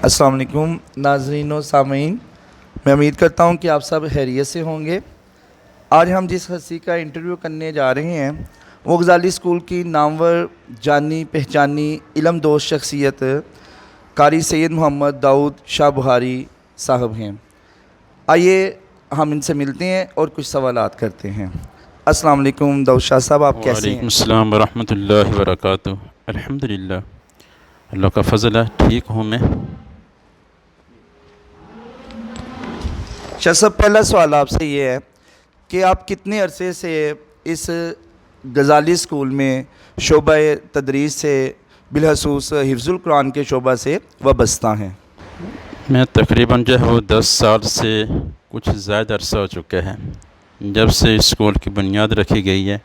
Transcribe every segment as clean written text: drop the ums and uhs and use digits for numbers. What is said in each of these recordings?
السلام علیکم ناظرین و سامعین، میں امید کرتا ہوں کہ آپ سب خیریت سے ہوں گے۔ آج ہم جس ہستی کا انٹرویو کرنے جا رہے ہیں وہ غزالی اسکول کی نامور، جانی پہچانی، علم دوست شخصیت قاری سید محمد داؤد شاہ بخاری صاحب ہیں۔ آئیے ہم ان سے ملتے ہیں اور کچھ سوالات کرتے ہیں۔ السلام علیکم داؤد شاہ صاحب، آپ کیسے ہیں؟ وعلیکم السلام ورحمۃ اللہ وبرکاتہ۔ الحمدللہ، اللہ کا فضل ہے، ٹھیک ہوں میں۔ شاہ صاحب، پہلا سوال آپ سے یہ ہے کہ آپ کتنے عرصے سے اس غزالی اسکول میں شعبہ تدریس سے بالخصوص حفظ القرآن کے شعبہ سے وابستہ ہیں؟ میں تقریباً جو ہے وہ 10 سال سے کچھ زائد عرصہ ہو چکا ہے جب سے اسکول کی بنیاد رکھی گئی ہے۔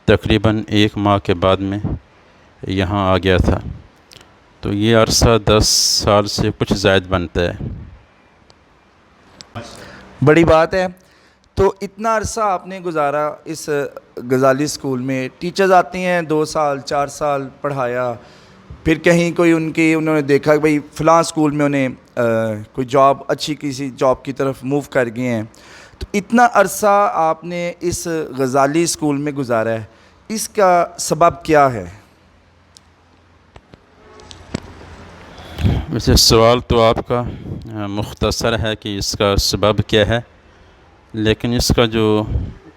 تقریباً 1 ماہ کے بعد میں یہاں آ گیا تھا، تو یہ عرصہ 10 سال سے کچھ زائد بنتا ہے۔ بڑی بات ہے۔ تو اتنا عرصہ آپ نے گزارا اس غزالی اسکول میں، ٹیچرز آتے ہیں 2 سال 4 سال پڑھایا، پھر کہیں کوئی انہوں نے دیکھا کہ بھئی فلاں اسکول میں انہیں کوئی جاب، اچھی کسی جاب کی طرف موو کر گئے ہیں، تو اتنا عرصہ آپ نے اس غزالی اسکول میں گزارا ہے، اس کا سبب کیا ہے؟ ویسے سوال تو آپ کا مختصر ہے کہ اس کا سبب کیا ہے، لیکن اس کا جو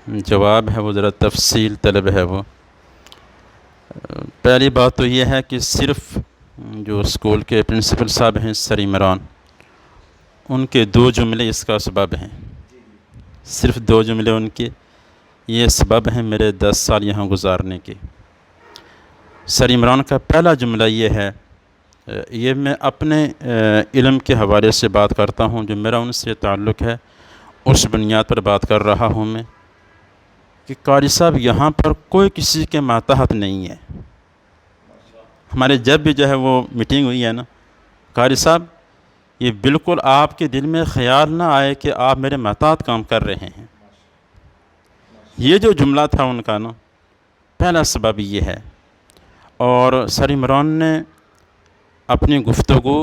جواب ہے وہ ذرا تفصیل طلب ہے۔ وہ پہلی بات تو یہ ہے کہ صرف جو اسکول کے پرنسپل صاحب ہیں سر عمران، ان کے 2 جملے اس کا سبب ہیں، صرف 2 جملے ان کے یہ سبب ہیں میرے 10 سال یہاں گزارنے کے۔ سر عمران کا پہلا جملہ یہ ہے، یہ میں اپنے علم کے حوالے سے بات کرتا ہوں، جو میرا ان سے تعلق ہے اس بنیاد پر بات کر رہا ہوں میں، کہ قاری صاحب یہاں پر کوئی کسی کے ماتحت نہیں ہے۔ ہمارے جب بھی جو ہے وہ میٹنگ ہوئی ہے نا، قاری صاحب یہ بالکل آپ کے دل میں خیال نہ آئے کہ آپ میرے ماتحت کام کر رہے ہیں۔ یہ جو جملہ تھا ان کا نا، پہلا سبب یہ ہے۔ اور سر عمران نے اپنی گفتگو،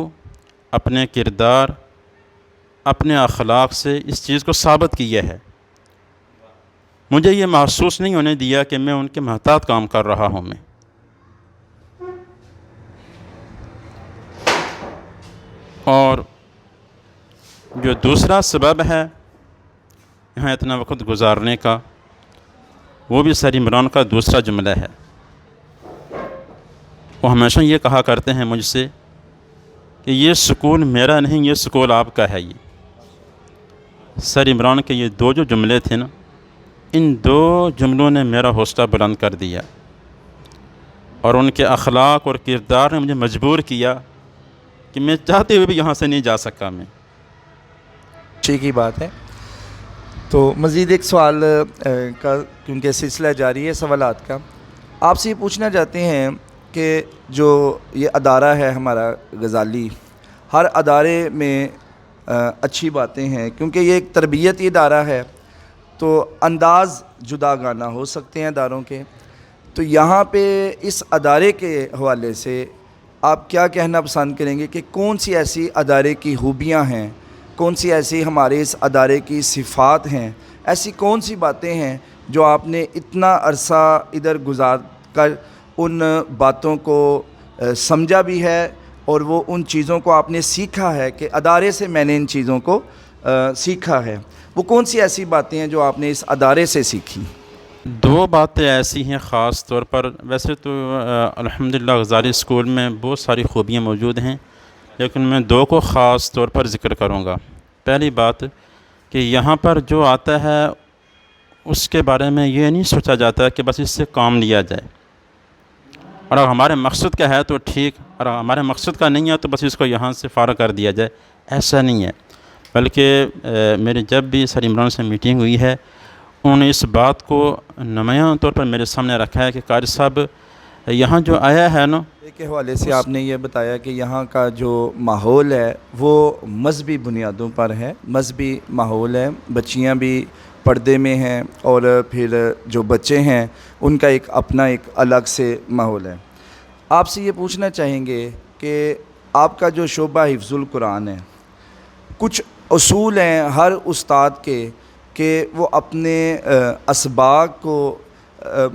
اپنے کردار، اپنے اخلاق سے اس چیز کو ثابت کیا ہے۔ مجھے یہ محسوس نہیں ہونے دیا کہ میں ان کے محتاط کام کر رہا ہوں میں۔ اور جو دوسرا سبب ہے یہاں اتنا وقت گزارنے کا، وہ بھی سر عمران کا دوسرا جملہ ہے۔ وہ ہمیشہ یہ کہا کرتے ہیں مجھ سے کہ یہ سکول میرا نہیں، یہ سکول آپ کا ہے۔ یہ سر عمران کے یہ 2 جو جملے تھے نا، ان 2 جملوں نے میرا حوصلہ بلند کر دیا، اور ان کے اخلاق اور کردار نے مجھے مجبور کیا کہ میں چاہتے ہوئے بھی یہاں سے نہیں جا سکا میں۔ ٹھیک ہی بات ہے۔ تو مزید ایک سوال کا کیونکہ سلسلہ جاری ہے سوالات کا، آپ سے یہ پوچھنا چاہتے ہیں کہ جو یہ ادارہ ہے ہمارا غزالی، ہر ادارے میں اچھی باتیں ہیں، کیونکہ یہ ایک تربیتی ادارہ ہے تو انداز جدا گانا ہو سکتے ہیں اداروں کے، تو یہاں پہ اس ادارے کے حوالے سے آپ کیا کہنا پسند کریں گے کہ کون سی ایسی ادارے کی خوبیاں ہیں، کون سی ایسی ہمارے اس ادارے کی صفات ہیں، ایسی کون سی باتیں ہیں جو آپ نے اتنا عرصہ ادھر گزار کر ان باتوں کو سمجھا بھی ہے، اور وہ ان چیزوں کو آپ نے سیکھا ہے کہ ادارے سے میں نے ان چیزوں کو سیکھا ہے، وہ کون سی ایسی باتیں ہیں جو آپ نے اس ادارے سے سیکھی؟ 2 باتیں ایسی ہیں خاص طور پر، ویسے تو الحمدللہ غزالی اسکول میں بہت ساری خوبیاں موجود ہیں، لیکن میں 2 کو خاص طور پر ذکر کروں گا۔ پہلی بات کہ یہاں پر جو آتا ہے اس کے بارے میں یہ نہیں سوچا جاتا کہ بس اس سے کام لیا جائے، اور اگر ہمارے مقصد کا ہے تو ٹھیک، اور ہمارے مقصد کا نہیں ہے تو بس اس کو یہاں سے فارغ کر دیا جائے، ایسا نہیں ہے۔ بلکہ میرے جب بھی سر عمران سے میٹنگ ہوئی ہے، انہوں نے اس بات کو نمایاں طور پر میرے سامنے رکھا ہے کہ قاری صاحب یہاں جو آیا ہے نا، کے حوالے سے آپ نے یہ بتایا کہ یہاں کا جو ماحول ہے وہ مذہبی بنیادوں پر ہے، مذہبی ماحول ہے، بچیاں بھی پردے میں ہیں، اور پھر جو بچے ہیں ان کا ایک اپنا ایک الگ سے ماحول ہے۔ آپ سے یہ پوچھنا چاہیں گے کہ آپ کا جو شعبہ حفظ القرآن ہے، کچھ اصول ہیں ہر استاد کے کہ وہ اپنے اسباق کو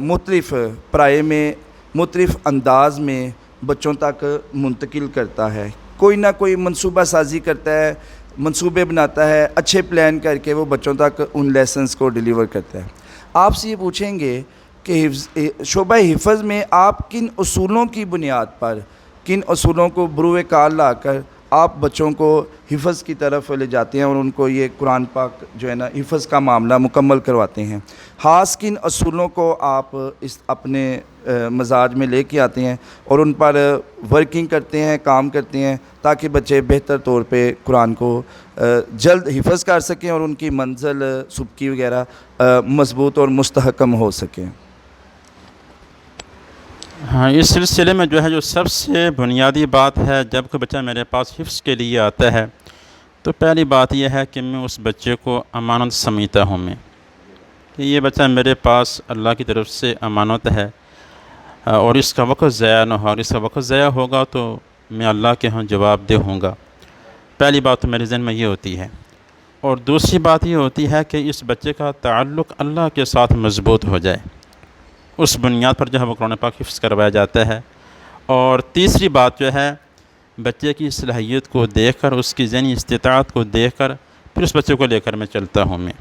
مختلف پرائے میں مختلف انداز میں بچوں تک منتقل کرتا ہے، کوئی نہ کوئی منصوبہ سازی کرتا ہے، منصوبے بناتا ہے، اچھے پلان کر کے وہ بچوں تک ان لیسنس کو ڈیلیور کرتا ہے۔ آپ سے یہ پوچھیں گے کہ شعبہ حفظ میں آپ کن اصولوں کی بنیاد پر، کن اصولوں کو بروئے کار لا کر آپ بچوں کو حفظ کی طرف لے جاتے ہیں اور ان کو یہ قرآن پاک جو ہے نا حفظ کا معاملہ مکمل کرواتے ہیں؟ خاص کن اصولوں کو آپ اس اپنے مزاج میں لے کے آتے ہیں اور ان پر ورکنگ کرتے ہیں، کام کرتے ہیں، تاکہ بچے بہتر طور پہ قرآن کو جلد حفظ کر سکیں اور ان کی منزل سبکی وغیرہ مضبوط اور مستحکم ہو سکیں؟ ہاں، اس سلسلے میں جو سب سے بنیادی بات ہے، جب کوئی بچہ میرے پاس حفظ کے لیے آتا ہے تو پہلی بات یہ ہے کہ میں اس بچے کو امانت سمجھتا ہوں، میں کہ یہ بچہ میرے پاس اللہ کی طرف سے امانت ہے اور اس کا وقت ضائع نہ ہو، اور اس کا وقت ضائع ہوگا تو میں اللہ کے ہاں جواب دہ ہوں گا۔ پہلی بات تو میرے ذہن میں یہ ہوتی ہے، اور دوسری بات یہ ہوتی ہے کہ اس بچے کا تعلق اللہ کے ساتھ مضبوط ہو جائے، اس بنیاد پر وہ قرآن پاک حفظ کروایا جاتا ہے۔ اور تیسری بات بچے کی صلاحیت کو دیکھ کر، اس کی ذہنی استطاعت کو دیکھ کر پھر اس بچے کو لے کر میں چلتا ہوں میں،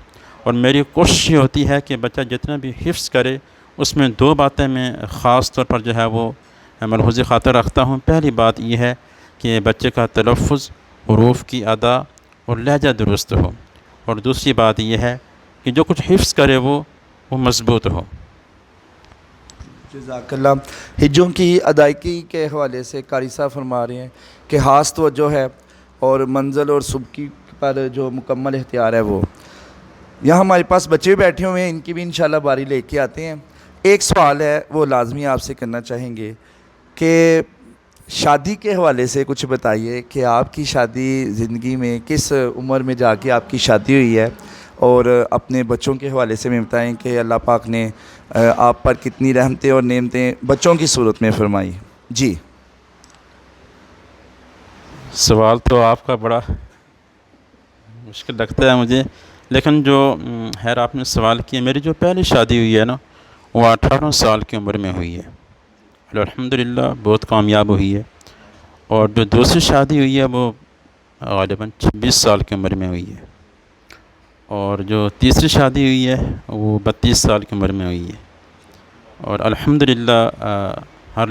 اور میری کوشش یہ ہوتی ہے کہ بچہ جتنا بھی حفظ کرے اس میں دو باتیں میں خاص طور پر وہ ملحوظ خاطر رکھتا ہوں۔ پہلی بات یہ ہے کہ بچے کا تلفظ، حروف کی ادا اور لہجہ درست ہو، اور دوسری بات یہ ہے کہ جو کچھ حفظ کرے وہ مضبوط ہو۔ جزاک اللہ۔ حجوں کی ادائیگی کے حوالے سے قاری صاحب فرما رہے ہیں کہ خاص توجہ ہے اور منزل اور سبکی پر جو مکمل اختیار ہے وہ۔ یہاں ہمارے پاس بچے بیٹھے ہوئے ہیں، ان کی بھی انشاءاللہ باری لے کے آتے ہیں۔ ایک سوال ہے وہ لازمی آپ سے کرنا چاہیں گے کہ شادی کے حوالے سے کچھ بتائیے کہ آپ کی شادی زندگی میں کس عمر میں جا کے آپ کی شادی ہوئی ہے، اور اپنے بچوں کے حوالے سے میں بتائیں کہ اللہ پاک نے آپ پر کتنی رحمتیں اور نعمتیں بچوں کی صورت میں فرمائی۔ جی، سوال تو آپ کا بڑا مشکل لگتا ہے مجھے، لیکن جو خیر آپ نے سوال کیا، میری جو پہلی شادی ہوئی ہے نا وہ 18 سال کی عمر میں ہوئی ہے، الحمدللہ بہت کامیاب ہوئی ہے، اور جو دوسری شادی ہوئی ہے وہ غالباً 26 سال کی عمر میں ہوئی ہے، اور جو تیسری شادی ہوئی ہے وہ 32 سال کی عمر میں ہوئی ہے، اور الحمدللہ ہر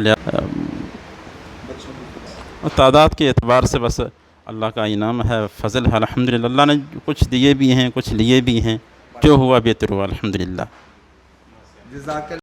تعداد کے اعتبار سے بس اللہ کا انعام ہے، فضل ہے، الحمدللہ۔ اللہ نے کچھ دیے بھی ہیں، کچھ لیے بھی ہیں، جو ہوا بہتر ہوا، الحمدللہ۔ جزاک اللہ۔